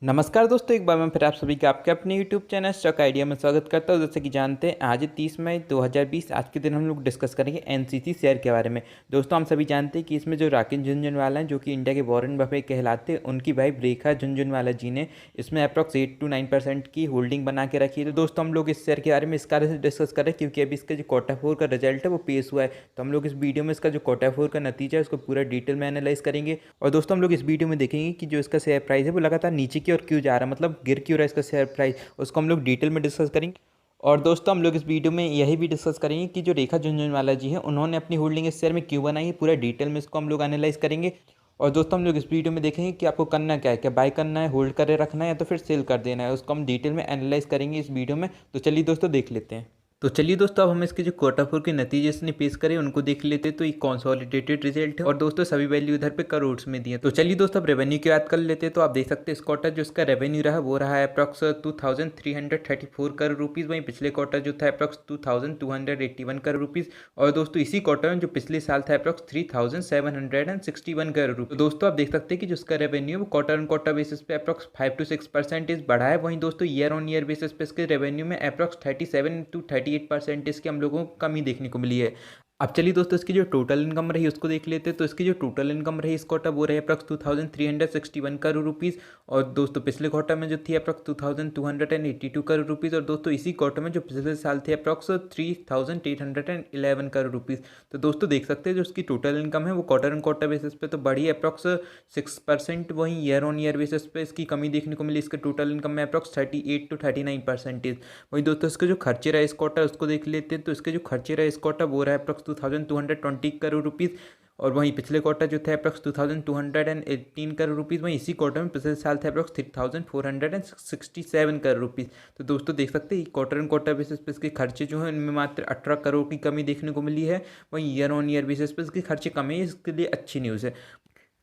नमस्कार दोस्तों, एक बार मैं फिर आप सभी का आपके अपने YouTube चैनल स्टॉक आइडिया में स्वागत करता हूं। जैसे कि जानते हैं आज है 30 मई 2020। आज के दिन हम लोग डिस्कस करेंगे एनसीसी शेयर के बारे में। दोस्तों हम सभी जानते हैं कि इसमें जो राकेश झुनझुनवाला हैं, जो कि इंडिया के वॉरेन बफेट कहलाते हैं, उनकी वाइफ रेखा झुनझुनवाला जी ने इसमें अप्रॉक्स 8 to 9% की होल्डिंग बना के रखी है। तो दोस्तों हम लोग इस शेयर के बारे में इस कारण से डिस्कस करें क्योंकि अभी इसका जो क्वार्टर 4 का रिजल्ट है वो पेश हुआ है। तो हम लोग इस वीडियो में इसका जो क्वार्टर 4 का नतीजा है उसको पूरा डिटेल में एनालाइज करेंगे। और दोस्तों हम लोग इस वीडियो में देखेंगे कि जो इसका शेयर प्राइस है वो लगातार नीचे की ओर क्यों जा रहा है, मतलब गिर क्यों रहा है इसका शेयर प्राइस, उसको हम लोग डिटेल में डिस्कस करेंगे। और दोस्तों हम लोग इस वीडियो में यही भी डिस्कस करेंगे कि जो रेखा झुनझुनवाला जी हैं उन्होंने अपनी होल्डिंग इस शेयर में क्यों बनाई है, पूरा डिटेल में इसको हम लोग एनालाइज करेंगे। और दोस्तों हम लोग इस वीडियो में देखेंगे कि आपको करना क्या है, क्या बाय करना है, होल्ड करे रखना है या तो फिर सेल कर देना है, उसको हम डिटेल में एनालाइज करेंगे इस वीडियो में। तो चलिए दोस्तों देख लेते हैं। तो चलिए दोस्तों अब हम इसके जो क्वार्टर 4 के नतीजे इसने पेश करे उनको देख लेते हैं। तो ये कंसोलिडेटेड रिजल्ट है और दोस्तों सभी वैल्यू इधर पे करोड़ में दिए। तो चलिए दोस्तों अब रेवेन्यू की बात कर लेते हैं। तो आप देख सकते हैं इस क्वार्टर जो इसका रेवेन्यू रहा वो रहा है अप्रॉक्स 2334 करोड़ रुपीज़। वहीं पिछले क्वार्टर जो था अप्रॉक्स 2281 करोड़ रुपीज़। और दोस्तों इसी क्वार्टर में जो पिछले साल था अप्रॉक्स 3761 करोड़ रुपये। तो दोस्तों आप देख सकते हैं कि जो इसका रेवेन्यू है वो क्वार्टर ऑन क्वार्टर बेसिस पे अप्रॉक्स 5 to 6% बढ़ा है। वहीं दोस्तों ईयर ऑन ईयर बेसिस पे इसके रेवेन्यू में अप्रॉक्स 37 to 38% इसकी हम लोगों को कमी देखने को मिली है। अब चलिए दोस्तों इसकी जो टोटल इनकम रही उसको देख लेते हैं। तो इसकी जो टोटल इनकम रही इस क्वार्टर वो रही अप्रॉक्स 2361 करोड़ रुपीज़। और दोस्तों पिछले क्वार्टर में जो थी अप्रॉक्स 2282 करोड़ रुपीज़। और दोस्तों इसी क्वार्टर में जो पिछले साल थे अप्रॉक्स 3811 करोड़ रुपीज़। तो दोस्तों देख सकते हैं जो उसकी टोटल इनकम है वो क्वार्टर ऑन क्वार्टर बेसिस पे तो बढ़ी है अप्रॉक्स 6%। वहीं ईयर ऑन ईयर बेसिस पे इसकी कमी देखने को मिली इसके टोटल इनकम में अप्रॉक्स 38 to 39%। वहीं दोस्तों इसके जो खर्चे रहे इस क्वार्टर उसको देख लेते हैं। तो इसके जो खर्चे रहे इस क्वार्टर वो रहा है अप्रॉक्स 2220 करोड़ रुपीज़। और वहीं पिछले क्वार्टर जो थे अप्रॉक्स 2218 करोड़ रुपीज़। वहीं इसी क्वार्टर में पिछले साल थे अप्रॉक्स 3467 करोड़ रुपीज़। तो दोस्तों देख सकते हैं क्वार्टर एंड क्वार्टर बेसिस पे इसके खर्चे जो हैं इनमें मात्र 18 करोड़ की कमी देखने को मिली है। वहीं ईयर ऑन ईयर बेसिस पे इसके खर्चे कम है, इसके लिए अच्छी न्यूज़ है।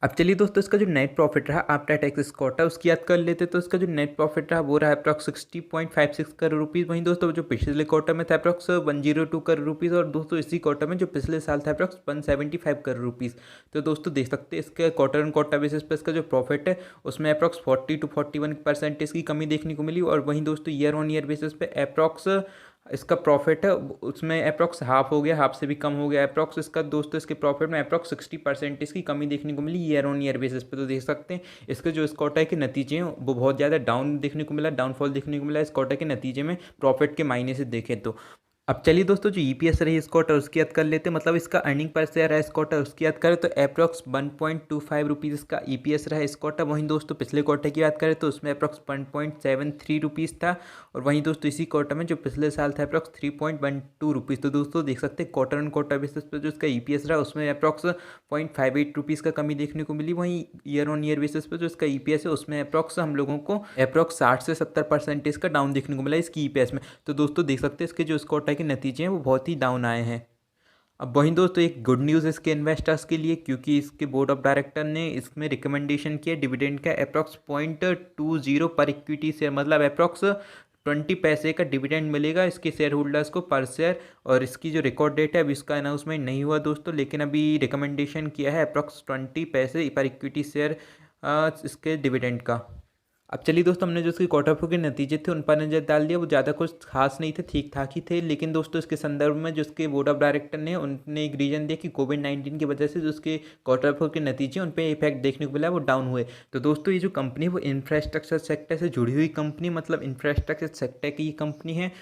अब चलिए दोस्तों इसका जो नेट प्रॉफिट रहा आफ्टर टैक्स क्वार्टर उसकी याद कर लेते। तो इसका जो नेट प्रॉफिट रहा वो रहा अप्रॉक्स 60.56 करोड़ रुपीज़। वहीं दोस्तों जो पिछले क्वार्टर में था अप्रॉक्स 102 करोड़ रुपीज़। और दोस्तों इसी क्वार्टर में जो पिछले साल था अप्रॉक्स 175 करोड़ रुपीज़। तो दोस्तों देख सकते हैं इसके क्वार्टर एंड क्वार्टर बेसिस पे इसका जो प्रॉफिट है उसमें अप्रॉक्स 40 to 41% इसकी कमी देखने को मिली। और वहीं दोस्तों ईयर ऑन ईयर बेसिस पे अप्रॉक्स इसका प्रॉफिट है उसमें अप्रॉक्स हाफ हो गया, हाफ से भी कम हो गया अप्रॉक्स इसका। दोस्तों इसके प्रॉफिट में अप्रॉक्स 60% इसकी कमी देखने को मिली ईयर ऑन ईयर बेसिस पे। तो देख सकते हैं इसके जो इस क्वार्टर के नतीजे हैं वो बहुत ज़्यादा डाउन देखने को मिला, डाउनफॉल देखने को मिला इस क्वार्टर के नतीजे में प्रॉफिट के मायने से देखें तो। अब चलिए दोस्तों जो ईपीएस रही इस क्वार्टर उसकी याद कर लेते हैं, मतलब इसका अर्निंग पर शेयर है इस क्वार्टर उसकी याद करें तो अप्रॉक्स 1.25 रुपीज़ इसका ईपीएस रहा इस क्वार्टर। वहीं दोस्तों पिछले क्वार्टर की बात करें तो उसमें अप्रॉक्स 1.73 रुपीज़ था। और वहीं दोस्तों इसी क्वार्टर में जो पिछले साल था अप्रॉक्स 3.12 रुपीज़। तो दोस्तों देख सकते हैं क्वार्टर ऑन क्वार्टर बेसिस पर जो इसका ईपीएस रहा उसमें अप्रॉक्स 0.58 रुपीज़ का कमी देखने को मिली। वहीं ईयर ऑन ईयर बेसिस पर जो इसका ईपीएस है उसमें अप्रॉक्स हम लोगों को अप्रॉक्स 60 से 70% इसका डाउन देखने को मिला इसकी ईपीएस में। तो दोस्तों देख सकते हैं इसके जो इस क्वार्टर के नतीजे हैं वो बहुत ही डाउन आए हैं। अब वहीं दोस्तों एक गुड न्यूज़ है इसके इन्वेस्टर्स के लिए क्योंकि इसके बोर्ड ऑफ डायरेक्टर ने इसमें रिकमेंडेशन किया डिविडेंड का अप्रॉक्स 0.20 पर इक्विटी शेयर, मतलब अप्रॉक्स 20 पैसे का डिविडेंड मिलेगा इसके शेयर होल्डर्स को पर शेयर। और इसकी जो रिकॉर्ड डेट है अभी इसका अनाउंसमेंट नहीं हुआ दोस्तों, लेकिन अभी रिकमेंडेशन किया है अप्रॉक्स 20 पैसे पर इक्विटी शेयर इसके डिविडेंड का। अब चलिए दोस्तों हमने जो उसके क्वार्टर 4 के नतीजे थे उन पर नजर डाल दिया। वो ज़्यादा कुछ खास नहीं थे, ठीक ठाक ही थे। लेकिन दोस्तों इसके संदर्भ में जो उसके बोर्ड ऑफ डायरेक्टर ने उनने एक रीजन दिया कि कोविड-19 की वजह से जो उसके क्वार्टर 4 के नतीजे उन पर इफेक्ट देखने को मिला, वो डाउन हुए। तो दोस्तों ये जो कंपनी है वो इंफ्रास्ट्रक्चर सेक्टर से जुड़ी हुई कंपनी, मतलब इंफ्रास्ट्रक्चर सेक्टर की कंपनी है।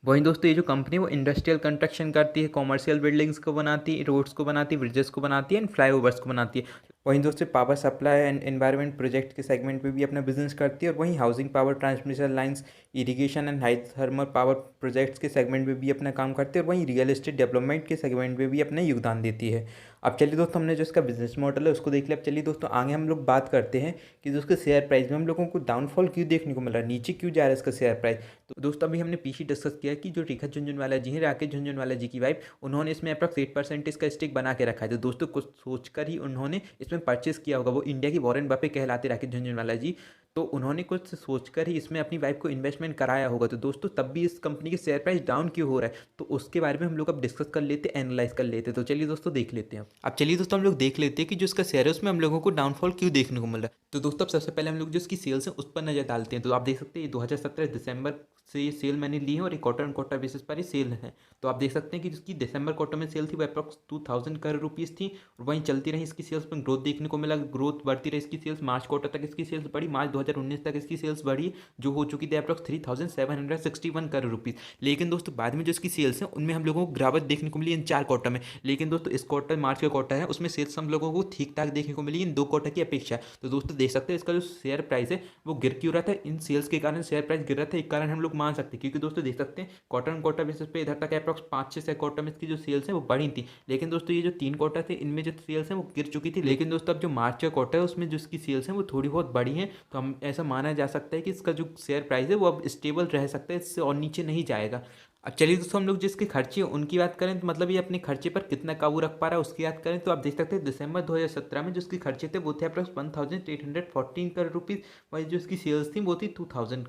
वहीं दोस्तों ये जो कंपनी है वो इंडस्ट्रियल कंस्ट्रक्शन करती है, कॉमर्शियल बिल्डिंग्स को बनाती है, रोड्स को बनाती है, ब्रिजेस को बनाती है एंड फ्लाईओवर्स को बनाती है। वहीं दोस्तों power supply and environment project के सेगमेंट में भी अपना बिजनेस करती है। और वहीं housing power transmission lines, irrigation and high thermal power projects के सेगमेंट में भी अपना काम करती है। और वहीं रियल एस्टेट डेवलपमेंट के सेगमेंट में भी अपना योगदान देती है। अब चलिए दोस्तों हमने जो इसका बिजनेस मॉडल है उसको देख लिया। अब चलिए दोस्तों आगे हम लोग बात करते हैं कि जो उसके शेयर प्राइस में हम लोगों को डाउनफॉल क्यों देखने को मिल रहा है, नीचे क्यों जा रहा है इसका शेयर प्राइस। तो दोस्तों अभी हमने पीछे डिस्कस किया कि जो रेखा झुनझुनवाला जी हैं, राकेश झुनझुनवाला जी की वाइफ, उन्होंने इसमें अप्रॉक्स 8% इसका स्टेक बना के रखा है। तो दोस्तों कुछ सोचकर ही उन्होंने इसमें परचेस किया होगा। वो इंडिया की वॉरेन बफेट कहलाते राकेश झुनझुनवाला जी। तो उन्होंने कुछ सोचकर ही इसमें अपनी वाइफ को इन्वेस्टमेंट कराया होगा। तो दोस्तों तब भी इस कंपनी की शेयर प्राइस डाउन क्यों हो रहा है, तो उसके बारे में हम लोग अब डिस्कस कर लेते, एनालाइज कर लेते। तो चलिए दोस्तों देख लेते हैं। अब चलिए दोस्तों हम लोग देख लेते हैं कि जो इसका शेयर है उसमें हम लोगों को डाउनफॉल क्यों देखने को मिल रहा है। तो दोस्तों अब सबसे पहले हम लोग जो इसकी सेल्स है उस पर नजर डालते हैं। तो आप देख सकते हैं 2017 दिसंबर से ये सेल मैंने ली है और ये क्वार्टर एंड क्वार्टर बेसिस पर ही सेल है। तो आप देख सकते हैं कि जिसकी दिसंबर क्वार्टर में सेल थी वो अप्रॉक्स 2000 करोड़ रुपीज़ थी और वहीं चलती रही इसकी सेल्स में ग्रोथ देखने को मिला, ग्रोथ बढ़ती रही इसकी सेल्स। मार्च क्वार्टर तक इसकी सेल्स बढ़ी, मार्च 2019 तक इसकी सेल्स बढ़ी जो हो चुकी थी अप्रॉक्स 3761 करोड़ रुपीज़। लेकिन दोस्तों बाद में जो इसकी सेल्स हैं उनमें हम लोगों को गिरावट देखने को मिली इन 4 क्वार्टर में। लेकिन दोस्तों इस क्वार्टर मार्च का क्वार्टर है उसमें सेल्स हम लोगों को ठीक ठाक देखने को मिली इन 2 क्वार्टर की अपेक्षा। तो दोस्तों देख सकते हैं इसका जो शेयर प्राइस है वो गिर क्यों रहा था, इन सेल्स के कारण शेयर प्राइस गिर रहा था। एक कारण हम लोग मान सकते हैं क्योंकि दोस्तों देख सकते हैं क्वार्टर एंड क्वार्टर बेसिस पे इधर तक अप्रॉक्स 5-6 क्वार्टर में इसकी जो सेल्स है वो बढ़ी थी। लेकिन दोस्तों ये जो 3 क्वार्टर थे इनमें जो सेल्स हैं वो गिर चुकी थी। लेकिन दोस्तों अब जो मार्च का क्वार्टर है उसमें जो इसकी सेल्स हैं वो थोड़ी बहुत बढ़ी हैं। तो हम ऐसा माना जा सकता है कि इसका जो शेयर प्राइस है वो अब स्टेबल रह सकता है, इससे और नीचे नहीं जाएगा। अब चलिए दोस्तों हम लोग जिसके खर्चे हैं उनकी बात करें तो मतलब ये अपने खर्चे पर कितना काबू रख पा रहा है उसकी बात करें तो आप देख सकते हैं दिसंबर 2017 में जो इसके खर्चे थे वो थे अप्रॉक्स 1814 करोड़ रुपीज़, वही जो इसकी सेल्स थी वो थी 2000।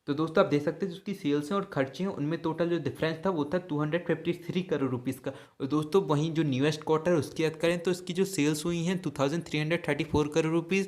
तो दोस्तों आप देख सकते हैं जो उसकी सेल्स हैं और खर्चे हैं उनमें टोटल जो डिफरेंस था वो था 253 करोड़ रुपीज़ का। और दोस्तों वहीं जो न्यूएस्ट क्वार्टर है उसकी बात करें तो इसकी जो सेल्स हुई हैं 2334 करोड़ रुपीज़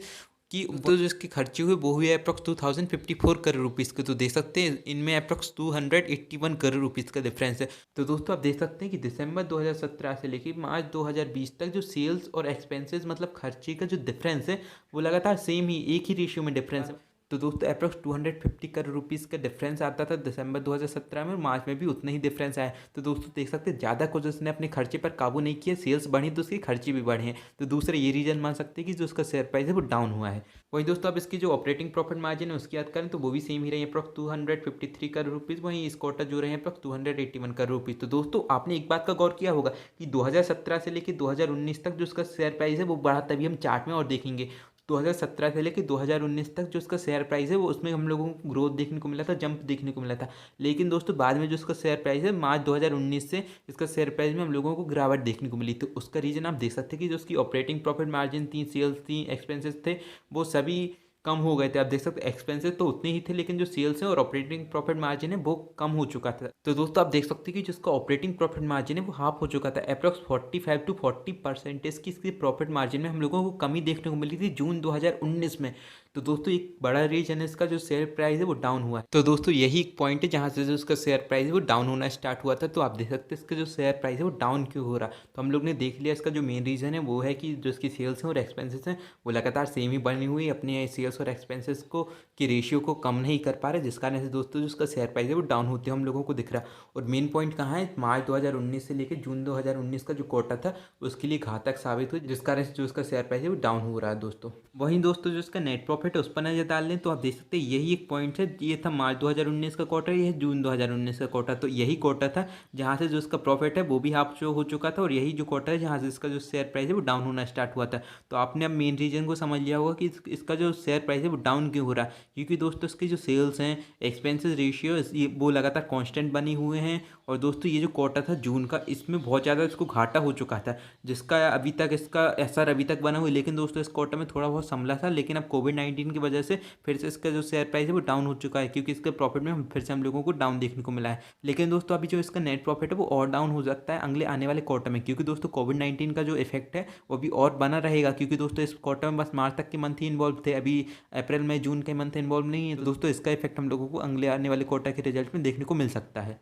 की, तो जो इसके खर्चे हुए वो हुए अप्रॉक्स 2054 करोड़ रुपीज़ के। तो देख सकते हैं इनमें अप्रॉक्स 281 करोड़ रुपीज़ का डिफरेंस है। तो दोस्तों आप देख सकते हैं कि दिसंबर 2017 से लेकर मार्च 2020 तक जो सेल्स और एक्सपेंसेस मतलब खर्चे का जो डिफरेंस है वो लगातार सेम ही एक ही रेशियो में डिफरेंस है। तो दोस्तों अप्रॉक्स 250 करोड़ रुपीज़ का डिफरेंस आता था दिसंबर 2017 में और मार्च में भी उतना ही डिफरेंस आया। तो दोस्तों देख सकते हैं ज़्यादा कुछ उसने अपने खर्चे पर काबू नहीं किया, सेल्स बढ़ी तो उसके खर्चे भी बढ़े हैं। तो दूसरा ये रीज़न मान सकते हैं कि जो उसका शेयर प्राइस है वो डाउन हुआ है। वही दोस्तों अब इसकी जो ऑपरेटिंग प्रॉफिट मार्जिन है उसकी बात करें तो वो भी सेम ही रही है अप्रॉक्स 253 करोड़ रुपीज़, वहीं इस क्वार्टर जो रहे हैं अप्रॉक्स 281 करोड़ रुपीज़। तो दोस्तों आपने एक बात का गौर किया होगा कि 2017 से लेकर 2019 तक जो उसका शेयर प्राइस है वो बढ़ा, तभी हम चार्ट में और देखेंगे। 2017 से लेकर 2019 तक जो इसका शेयर प्राइस है वो उसमें हम लोगों को ग्रोथ देखने को मिला था, जंप देखने को मिला था। लेकिन दोस्तों बाद में जो इसका शेयर प्राइस है मार्च 2019 से इसका शेयर प्राइस में हम लोगों को गिरावट देखने को मिली। तो उसका रीज़न आप देख सकते हैं कि जो उसकी ऑपरेटिंग प्रॉफिट मार्जिन थी, सेल्स थी, एक्सपेंसेस थे, वो सभी कम हो गए थे। आप देख सकते हैं एक्सपेंसेस तो उतने ही थे लेकिन जो सेल्स है और ऑपरेटिंग प्रॉफिट मार्जिन है वो कम हो चुका था। तो दोस्तों आप देख सकते हैं कि जिसका ऑपरेटिंग प्रॉफिट मार्जिन है वो हाफ हो चुका था, अप्रॉक्स 45 to 40% की इसकी प्रॉफिट मार्जिन में हम लोगों को कमी देखने को मिली थी जून 2019 में। तो दोस्तों एक बड़ा रीजन है इसका जो शेयर प्राइस है वो डाउन हुआ है। तो दोस्तों यही एक पॉइंट है जहाँ से जो उसका शेयर प्राइस है वो डाउन होना स्टार्ट हुआ था। तो आप देख सकते हैं इसका जो शेयर प्राइस है वो डाउन क्यों हो रहा है। तो हम लोग ने देख लिया इसका जो मेन रीज़न है वो है कि जो इसकी सेल्स हैं और एक्सपेंसेस हैं वो लगातार सेम ही बनी हुई, अपने सेल्स और एक्सपेंसेस को की रेशियो को कम नहीं कर पा रहे, जिस कारण से दोस्तों जो उसका शेयर प्राइस है वो डाउन होते हम लोगों को दिख रहा है। और मेन पॉइंट कहाँ है, मार्च 2019 से लेकर जून 2019 का जो क्वार्टर था उसके लिए घातक साबित हुआ, जिस कारण से जो उसका शेयर प्राइस है वो डाउन हो रहा है दोस्तों। वहीं दोस्तों जो इसका नेट प्रॉफिट है उस पर नजर डाल लें तो आप देख सकते हैं यही एक पॉइंट है। ये था मार्च 2019 का क्वार्टर, ये है जून 2019 का क्वार्टर। तो यही क्वार्टर था जहाँ से जो इसका प्रॉफिट है वो भी हाफ शो हो चुका था और यही जो क्वार्टर है जहाँ से इसका जो शेयर प्राइस है वो डाउन होना स्टार्ट हुआ था। तो आपने अब मेन रीजन को समझ लिया होगा कि इसका जो शेयर प्राइस है वो डाउन क्यों हो रहा है, क्योंकि दोस्तों इसकी जो सेल्स हैं, एक्सपेंसेस रेशियो ये वो लगातार कांस्टेंट बनी हुए हैं। और दोस्तों ये जो क्वार्टर था जून का इसमें बहुत ज़्यादा इसको घाटा हो चुका था, जिसका अभी तक इसका असर अभी तक बना हुआ। लेकिन दोस्तों इस क्वार्टर में थोड़ा बहुत संभला था, लेकिन अब कोविड-19 की वजह से फिर से इसका जो शेयर प्राइस है वो डाउन हो चुका है, क्योंकि इसके प्रॉफिट में फिर से हम लोगों को डाउन देखने को मिला है। लेकिन दोस्तों अभी जो इसका नेट प्रॉफिट है वो और डाउन हो सकता है अगले आने वाले क्वार्टर में, क्योंकि दोस्तों कोविड-19 का जो इफेक्ट है वो भी और बना रहेगा। क्योंकि दोस्तों इस क्वार्टर में बस मार्च तक के मंथ ही इन्वॉल्व थे, अभी अप्रैल मई जून के मंथ इन्वॉल्व नहीं है। तो दोस्तों इसका इफेक्ट हम लोगों को अगले आने वाले क्वार्टर के रिजल्ट में देखने को मिल सकता है।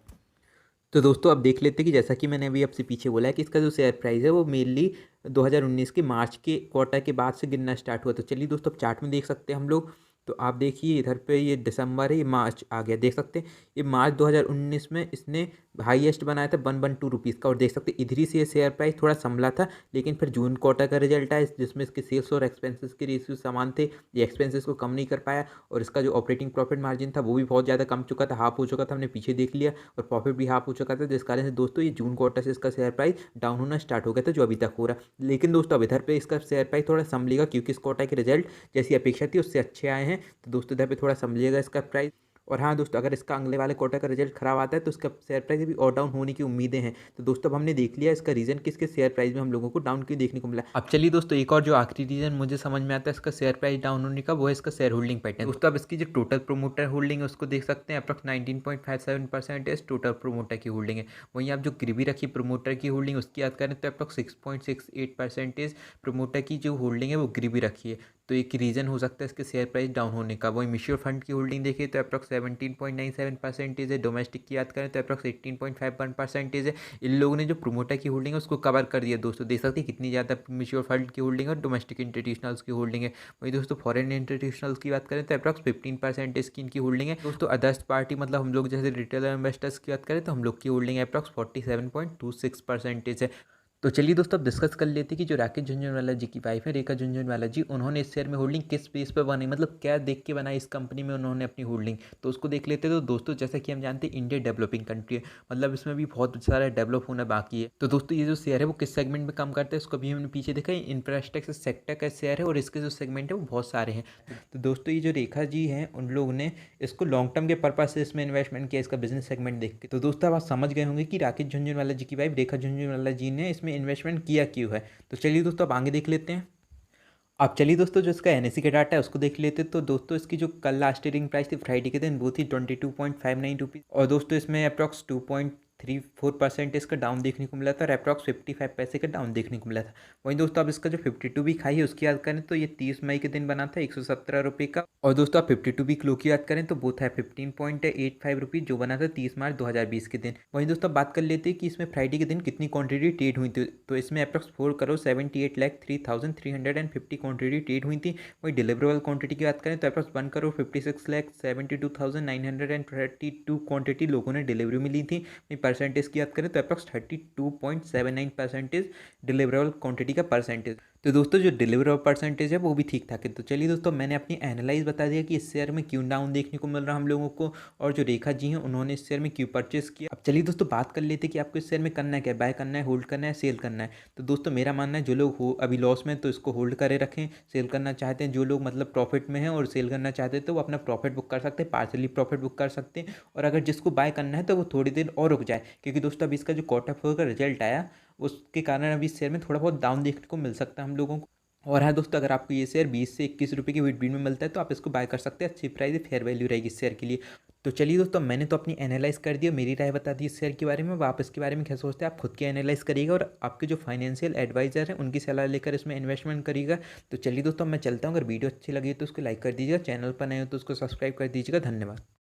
तो दोस्तों अब देख लेते हैं कि जैसा कि मैंने अभी आपसे पीछे बोला है कि इसका जो शेयर प्राइस है वो मेनली 2019 के मार्च के क्वार्टर के बाद से गिरना स्टार्ट हुआ। तो चलिए दोस्तों अब चार्ट में देख सकते हैं हम लोग। तो आप देखिए इधर पे ये दिसंबर है, ये मार्च आ गया, देख सकते हैं ये मार्च 2019 में इसने हाईएस्ट बनाया था 112 रुपीज़ का। और देख सकते हैं इधर ही से ये शेयर प्राइस थोड़ा संभला था, लेकिन फिर जून क्वार्टर का रिजल्ट आया जिसमें इसके सेल्स और एक्सपेंसेस के रेशियो समान थे, ये एक्सपेंसेस को कम नहीं कर पाया और इसका जो ऑपरेटिंग प्रॉफिट मार्जिन था वो भी बहुत ज़्यादा कम चुका था, हाफ हो चुका था, हमने पीछे देख लिया, और प्रॉफिट भी हाफ हो चुका था, जिस कारण से दोस्तों ये जून क्वार्टर से इसका शेयर प्राइस डाउन होना स्टार्ट हो गया था जो अभी तक हो रहा है। लेकिन दोस्तों अब इधर पे इसका शेयर प्राइस थोड़ा संभलेगा, क्योंकि इस क्वार्टर के रिजल्ट जैसी अपेक्षा थी उससे अच्छे आए हैं। तो दोस्तों इधर पे थोड़ा समझिएगा इसका प्राइस। और हाँ दोस्तों, अगर इसका अगले वाले क्वार्टर का रिजल्ट खराब आता है तो इसका शेयर प्राइस भी और डाउन होने की उम्मीदें हैं। तो दोस्तों अब हमने देख लिया इसका रीज़न कि इसके शेयर प्राइस में हम लोगों को डाउन क्यों देखने को मिला। अब चलिए दोस्तों, एक और जो आखिरी रीज़न मुझे समझ में आता है इसका शेयर प्राइस डाउन होने का, वो है इसका शेयर होल्डिंग पैटर्न। दोस्तों अब इसकी जो टोटल प्रोमोटर होल्डिंग है उसको देख सकते हैं, अप्रॉक्स 19.57% टोटल प्रोमोटर की होल्डिंग है। वहीं आप जो गिरवी रखी प्रोमोटर की होल्डिंग उसकी याद करें तो अप्रॉक्स 6.68% प्रोमोटर की जो होल्डिंग है वो गिरवी रखी है। तो एक रीज़न हो सकता है इसके शेयर प्राइस डाउन होने का। वही म्यूचुअल फंड की होल्डिंग देखिए तो अप्रॉक्स 17.97% है। डोमेस्टिक की याद करें तो अप्रॉक्स 18.51% है। इन लोगों ने जो प्रोमोटर की होल्डिंग है उसको कवर कर दिया। दोस्तों देख सकते हैं कितनी ज़्यादा म्यूचुअल फंड की होल्डिंग है और डोमेस्टिक इंस्टीट्यूशनल्स की होल्डिंग है। वही दोस्तों फॉरेन इंस्टीट्यूशनल्स की बात करें तो अप्रॉक्स 15% की इनकी होल्डिंग है। दोस्तों अदर्स पार्टी मतलब हम लोग जैसे रिटेल इन्वेस्टर्स की बात करें तो हम लोग की होल्डिंग है अप्रॉक्स 47.26% है। तो चलिए दोस्तों अब डिस्कस कर लेते हैं कि जो राकेश झुनझुनवाला जी की वाइफ है रेखा झुनझुनवाला जी, उन्होंने इस शेयर में होल्डिंग किस बेस पर बनाई, मतलब क्या देख के बनाई इस कंपनी में उन्होंने अपनी होल्डिंग, तो उसको देख लेते हैं। तो दोस्तों जैसा कि हम जानते हैं इंडिया डेवलपिंग कंट्री है, मतलब इसमें भी बहुत सारा डेवलप होना बाकी है। तो दोस्तों ये जो शेयर है वो किस सेगमेंट में काम करता है उसको भी हमने पीछे देखा, इंफ्रास्ट्रक्चर सेक्टर का शेयर है और इसके जो सेगमेंट है वो बहुत सारे हैं। तो दोस्तों ये जो रेखा जी हैं उन लोगों ने इसको लॉन्ग टर्म के पर्पज से इसमें इन्वेस्टमेंट किया, इसका बिजनेस सेगमेंट देख के। तो दोस्तों आप समझ गए होंगे कि राकेश झुनझुनवाला जी की वाइफ रेखा झुनझुनवाला जी ने इसमें इन्वेस्टमेंट किया क्यों है। तो चलिए दोस्तों अब आगे देख लेते हैं। अब चलिए दोस्तों जो इसका एनएससी का डाटा है उसको देख लेते हैं। तो दोस्तों इसकी जो कल लास्ट ट्रेडिंग प्राइस थी फ्राइडे के दिन वो थी 22.59 रुपीज़, और दोस्तों इसमें अप्रॉक्स 2.34% इसका डाउन देखने को मिला था और अप्रॉक्स 55 पैसे का डाउन देखने को मिला था। वहीं दोस्तों अब इसका जो 52 वीक हाई है उसकी याद करें तो ये 30 मई के दिन बना था 117 रुपये का, और दोस्तों आप 52 वीक लो की याद करें तो वो था 15.85 रुपीज़ जो बना था 30 मार्च 2020 के दिन। वहीं दोस्तों बात कर लेते हैं कि इसमें फ्राइडे के दिन कितनी क्वांटिटी ट्रेड हुई थी। तो इसमें अप्रॉक्स 4,78,03,350 क्वांटिटी ट्रेड हुई थी। वही डिलीवरेबल क्वांटिटी की बात करें तो अप्रॉक्स 1,56,72,932 क्वांटिटी लोगों ने डिलीवरी मिली थी। वही परसेंटेज की बात करें तो अप्रॉक्स 32.79% डिलीवरेबल क्वांटिटी का परसेंटेज। तो दोस्तों जो डिलीवरेबल परसेंटेज है वो भी ठीक ठाक है। तो चलिए दोस्तों मैंने अपनी एनालाइज बता दिया कि इस शेयर में क्यों डाउन देखने को मिल रहा हम लोगों को, और जो रेखा जी हैं उन्होंने इस शेयर में क्यों परचेस किया। अब चलिए दोस्तों बात कर लेते हैं कि आपको इस शेयर में करना है क्या, बाय करना है, होल्ड करना है, सेल करना है। तो दोस्तों मेरा मानना है जो लोग हो अभी लॉस में तो इसको होल्ड करे रखें। सेल करना चाहते हैं जो लोग मतलब प्रॉफिट में हैं और सेल करना चाहते हैं तो वो अपना प्रॉफिट बुक कर सकते हैं, पार्सली प्रॉफिट बुक कर सकते हैं। और अगर जिसको बाय करना है तो वो थोड़ी देर और रुक जाए, क्योंकि दोस्तों अभी इसका जो क्वार्टर 4 का रिजल्ट आया उसके कारण अभी इस शेयर में थोड़ा बहुत डाउन देखने को मिल सकता है हम लोगों को। और हाँ दोस्तों, अगर आपको ये शेयर 20 से 21 रुपये की बिटवीन में मिलता है तो आप इसको बाय कर सकते हैं, अच्छी प्राइस है, फेयर वैल्यू रहेगी इस शेयर के लिए। तो चलिए दोस्तों मैंने तो अपनी एनालाइज कर दी और मेरी राय बता दी इस शेयर के बारे में। आप इसके बारे में क्या सोचते हैं आप खुद की एनालाइज करिएगा और आपके जो फाइनेंशियल एडवाइजर हैं उनकी सलाह लेकर इसमें इन्वेस्टमेंट करिएगा। तो चलिए दोस्तों मैं चलता हूँ, अगर वीडियो अच्छी लगी तो उसको लाइक कर दीजिएगा, चैनल पर नए हो तो उसको सब्सक्राइब कर दीजिएगा। धन्यवाद।